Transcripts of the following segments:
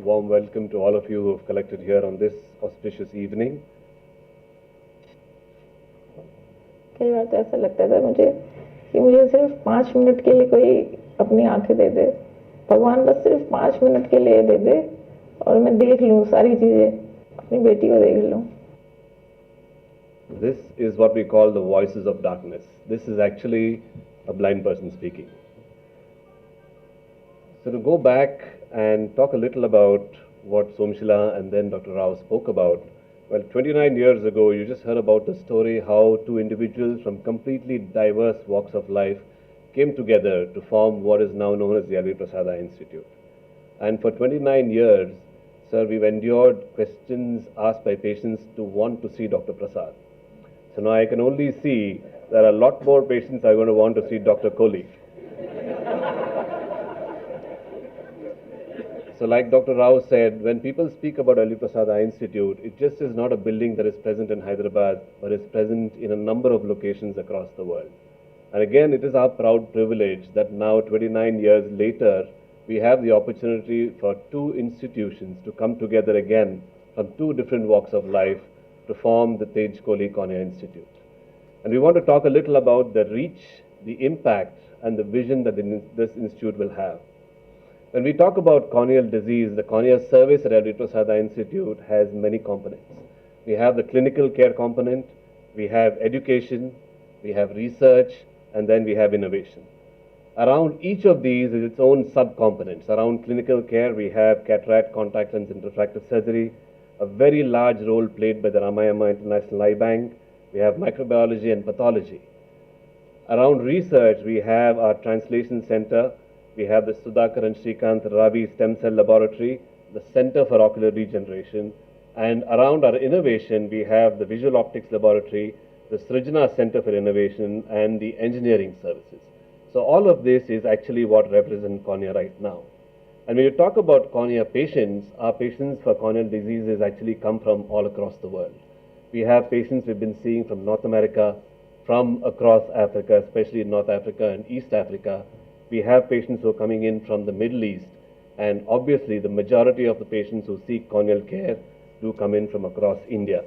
warm welcome to all of you who have collected here on this auspicious evening. कई बार तो ऐसा लगता था मुझे कि मुझे सिर्फ 5 मिनट के लिए कोई अपनी आंखें दे दे, भगवान बस सिर्फ 5 मिनट के लिए दे दे और मैं देख लूँ सारी चीजें, अपनी बेटी को देख लूँ. This is what we call the voices of darkness. This is actually a blind person speaking. So to go back and talk a little about what Somshila and then Dr. Rao spoke about, well, 29 years ago, you just heard about the story how two individuals from completely diverse walks of life came together to form what is now known as the L.V. Prasad Institute. And for 29 years, sir, we've endured questions asked by patients to want to see Dr. Prasad. So now I can only see that a lot more patients are going to want to see Dr. Kohli. So like Dr. Rao said, when people speak about L.V. Prasad Institute, it just is not a building that is present in Hyderabad, but is present in a number of locations across the world. And again, it is our proud privilege that now, 29 years later, we have the opportunity for two institutions to come together again from two different walks of life to form the Tej Kohli Cornea Institute. And we want to talk a little about the reach, the impact, and the vision that this institute will have. When we talk about corneal disease, the cornea service at L.V. Prasad Institute has many components. We have the clinical care component, we have education, we have research, and then we have innovation. Around each of these is its own sub-components. Around clinical care, we have cataract, contact lens, and refractive surgery, a very large role played by the Ramayana International Eye Bank. We have microbiology and pathology. Around research, we have our translation center. We have the Sudhakar and Srikanth Ravi Stem Cell Laboratory, the Center for Ocular Regeneration. And around our innovation, we have the Visual Optics Laboratory, the Srijana Center for Innovation, and the Engineering Services. So all of this is actually what represents cornea right now. And when you talk about cornea patients, our patients for corneal diseases actually come from all across the world. We have patients we've been seeing from North America, from across Africa, especially in North Africa and East Africa. We have patients who are coming in from the Middle East, and obviously the majority of the patients who seek corneal care do come in from across India.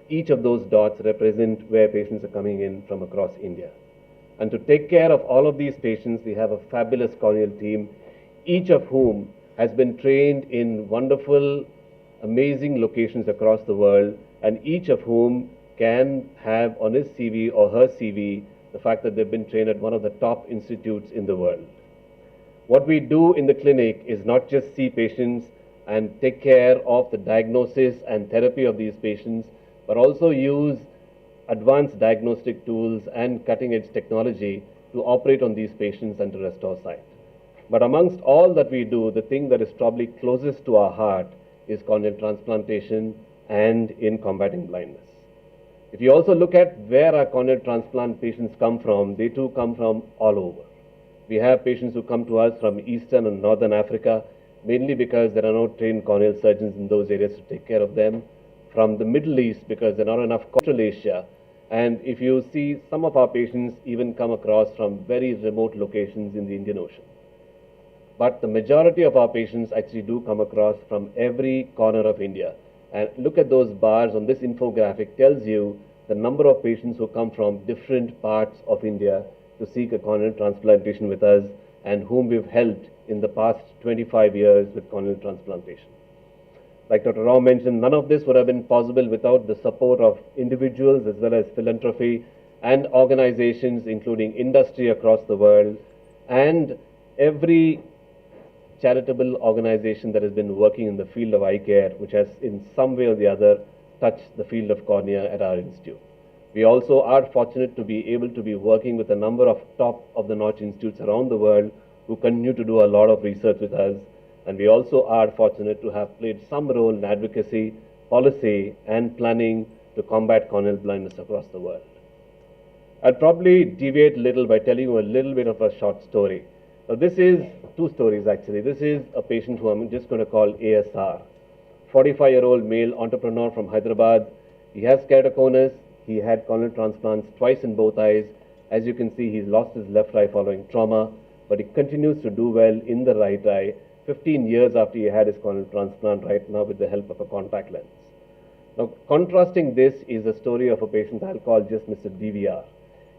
Each of those dots represent where patients are coming in from across India. And to take care of all of these patients, we have a fabulous corneal team, each of whom has been trained in wonderful, amazing locations across the world, and each of whom can have on his CV or her CV the fact that they've been trained at one of the top institutes in the world. What we do in the clinic is not just see patients and take care of the diagnosis and therapy of these patients, but also use advanced diagnostic tools and cutting-edge technology to operate on these patients and to restore sight. But amongst all that we do, the thing that is probably closest to our heart is corneal transplantation and in combating blindness. If you also look at where our corneal transplant patients come from, they too come from all over. We have patients who come to us from Eastern and Northern Africa, mainly because there are no trained corneal surgeons in those areas to take care of them. From the Middle East, because there are not enough Central Asia. And if you see, some of our patients even come across from very remote locations in the Indian Ocean. But the majority of our patients actually do come across from every corner of India. And look at those bars on this infographic, tells you the number of patients who come from different parts of India to seek a corneal transplantation with us, and whom we've helped in the past 25 years with corneal transplantation. Like Dr. Rao mentioned, none of this would have been possible without the support of individuals as well as philanthropy and organizations, including industry across the world, and every charitable organization that has been working in the field of eye care, which has in some way or the other touched the field of cornea at our institute. We also are fortunate to be able to be working with a number of top of the notch institutes around the world who continue to do a lot of research with us. And we also are fortunate to have played some role in advocacy, policy, and planning to combat corneal blindness across the world. I'll probably deviate a little by telling you a little bit of a short story. Now, this is two stories actually. This is a patient who I'm just going to call ASR, 45-year-old male entrepreneur from Hyderabad. He has keratoconus. He had corneal transplants twice in both eyes. As you can see, he's lost his left eye following trauma, but he continues to do well in the right eye. 15 years after he had his corneal transplant right now with the help of a contact lens. Now, contrasting this is a story of a patient I'll call just Mr. DVR.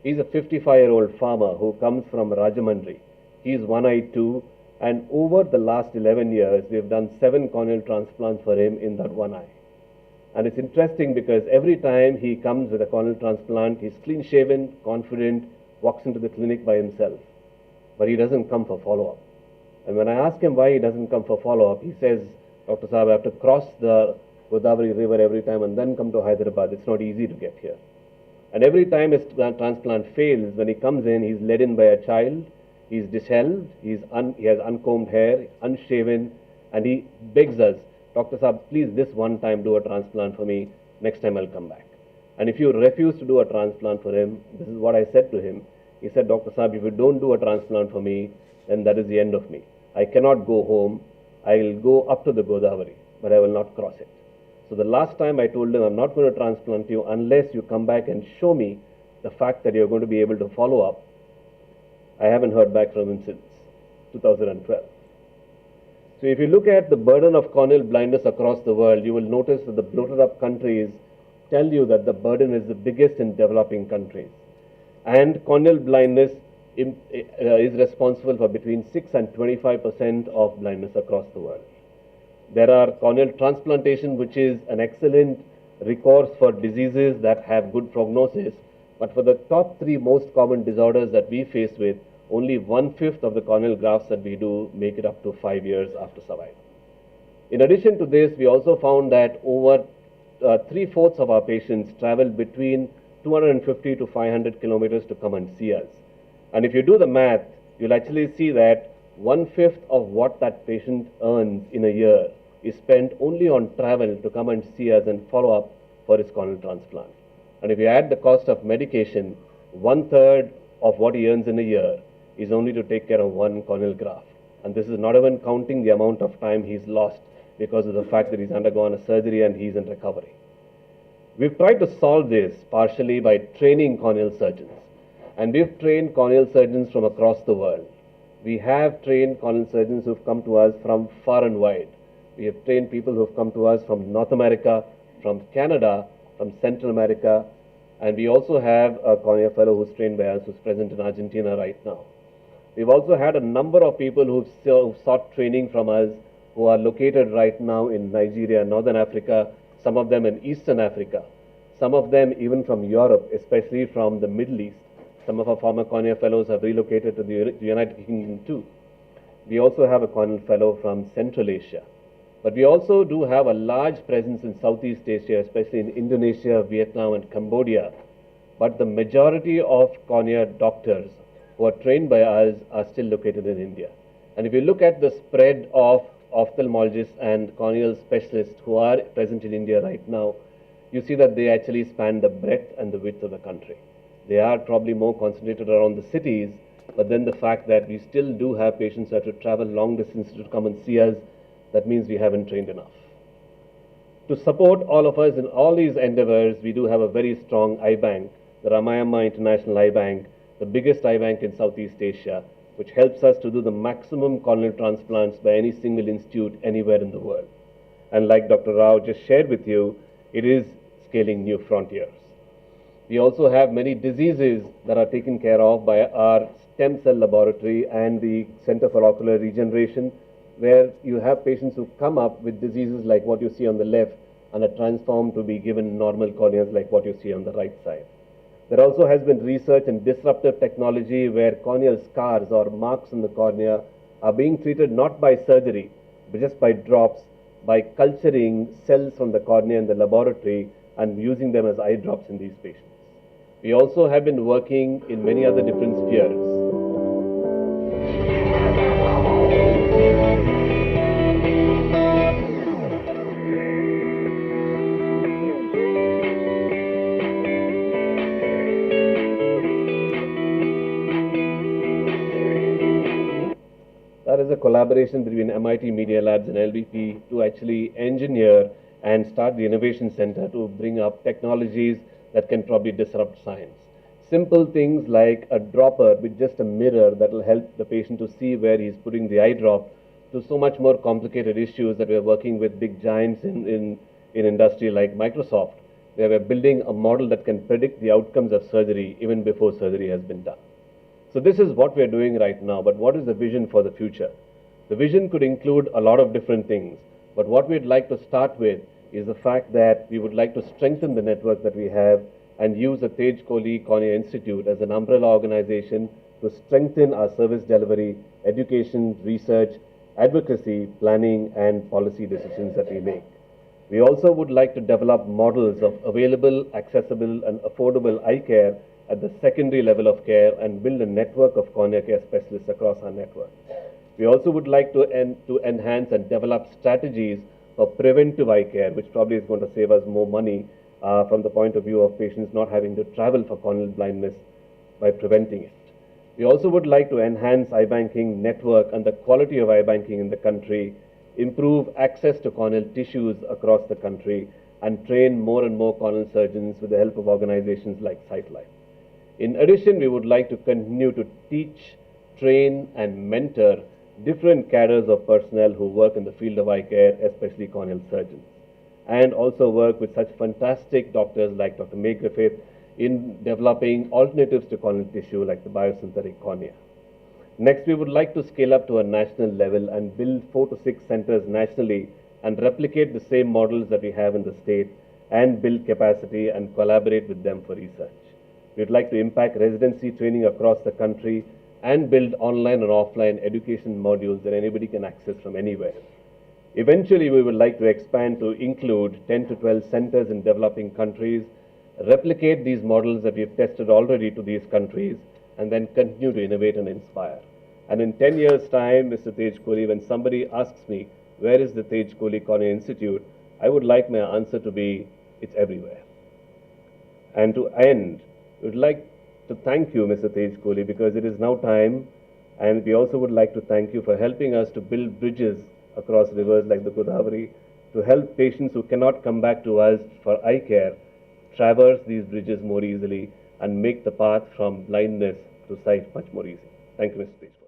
He's a 55-year-old farmer who comes from Rajahmundry. He's one-eyed too, and over the last 11 years, we've done 7 corneal transplants for him in that one eye. And it's interesting because every time he comes with a corneal transplant, he's clean-shaven, confident, walks into the clinic by himself. But he doesn't come for follow-up. And when I ask him why he doesn't come for follow-up, he says, Dr. Saab, I have to cross the Godavari River every time and then come to Hyderabad. It's not easy to get here. And every time his transplant fails, when he comes in, he's led in by a child, he's dishevelled, he has uncombed hair, unshaven, and he begs us, Dr. Saab, please this one time do a transplant for me, next time I'll come back. And if you refuse to do a transplant for him, this is what I said to him. He said, Dr. Saab, if you don't do a transplant for me, then that is the end of me. I cannot go home. I will go up to the Godavari, but I will not cross it. So the last time I told him, I'm not going to transplant you unless you come back and show me the fact that you're going to be able to follow up. I haven't heard back from him since 2012. So if you look at the burden of corneal blindness across the world, you will notice that the bloated up countries tell you that the burden is the biggest in developing countries. And corneal blindness is responsible for between 6 and 25% of blindness across the world. There are corneal transplantation, which is an excellent recourse for diseases that have good prognosis. But for the top 3 most common disorders that we face with, only 1/5 of the corneal grafts that we do make it up to 5 years after survival. In addition to this, we also found that over 3/4 of our patients travel between 250 to 500 kilometers to come and see us. And if you do the math, you'll actually see that 1/5 of what that patient earns in a year is spent only on travel to come and see us and follow up for his corneal transplant. And if you add the cost of medication, 1/3 of what he earns in a year is only to take care of 1 corneal graft. And this is not even counting the amount of time he's lost because of the fact that he's undergone a surgery and he's in recovery. We've tried to solve this partially by training corneal surgeons. And we've trained corneal surgeons from across the world. We have trained corneal surgeons who've come to us from far and wide. We have trained people who've come to us from North America, from Canada, from Central America, and we also have a cornea fellow who's trained by us, who's present in Argentina right now. We've also had a number of people who've sought training from us who are located right now in Nigeria, Northern Africa, some of them in Eastern Africa, some of them even from Europe, especially from the Middle East. Some of our former cornea fellows have relocated to the United Kingdom too. We also have a corneal fellow from Central Asia. But we also do have a large presence in Southeast Asia, especially in Indonesia, Vietnam, and Cambodia. But the majority of cornea doctors who are trained by us are still located in India. And if you look at the spread of ophthalmologists and corneal specialists who are present in India right now, you see that they actually span the breadth and the width of the country. They are probably more concentrated around the cities, but then the fact that we still do have patients who have to travel long distances to come and see us, that means we haven't trained enough. To support all of us in all these endeavors, we do have a very strong eye bank, the Ramayama International Eye Bank, the biggest eye bank in Southeast Asia, which helps us to do the maximum corneal transplants by any single institute anywhere in the world. And like Dr. Rao just shared with you, it is scaling new frontiers. We also have many diseases that are taken care of by our stem cell laboratory and the Center for Ocular Regeneration, where you have patients who come up with diseases like what you see on the left and are transformed to be given normal corneas like what you see on the right side. There also has been research in disruptive technology where corneal scars or marks in the cornea are being treated not by surgery, but just by drops, by culturing cells from the cornea in the laboratory and using them as eye drops in these patients. We also have been working in many other different spheres. That is a collaboration between MIT Media Labs and LBP to actually engineer and start the Innovation Center to bring up technologies that can probably disrupt science. Simple things like a dropper with just a mirror that will help the patient to see where he's putting the eye drop, to so much more complicated issues that we are working with big giants in industry like Microsoft, where we're building a model that can predict the outcomes of surgery even before surgery has been done. So this is what we're doing right now, but what is the vision for the future? The vision could include a lot of different things, but what we'd like to start with is the fact that we would like to strengthen the network that we have and use the Tej Kohli Cornea Institute as an umbrella organization to strengthen our service delivery, education, research, advocacy, planning, and policy decisions that we make. We also would like to develop models of available, accessible, and affordable eye care at the secondary level of care and build a network of cornea care specialists across our network. We also would like to enhance and develop strategies for preventive eye care, which probably is going to save us more money from the point of view of patients not having to travel for corneal blindness by preventing it. We also would like to enhance eye banking network and the quality of eye banking in the country, improve access to corneal tissues across the country, and train more and more corneal surgeons with the help of organizations like Sightline. In addition, we would like to continue to teach, train, and mentor different cadres of personnel who work in the field of eye care, especially corneal surgeons, and also work with such fantastic doctors like Dr. May Griffith in developing alternatives to corneal tissue like the biosynthetic cornea. Next, we would like to scale up to a national level and build 4 to 6 centers nationally and replicate the same models that we have in the state and build capacity and collaborate with them for research. We would like to impact residency training across the country and build online and offline education modules that anybody can access from anywhere. Eventually, we would like to expand to include 10 to 12 centers in developing countries, replicate these models that we've tested already to these countries, and then continue to innovate and inspire. And in 10 years' time, Mr. Tej Kohli, when somebody asks me, where is the Tej Kohli Cornea Institute, I would like my answer to be, it's everywhere. And to end, we would like to thank you, Mr. Tej Kohli, because it is now time, and we also would like to thank you for helping us to build bridges across rivers like the Godavari, to help patients who cannot come back to us for eye care traverse these bridges more easily and make the path from blindness to sight much more easy. Thank you, Mr. Tej Kohli.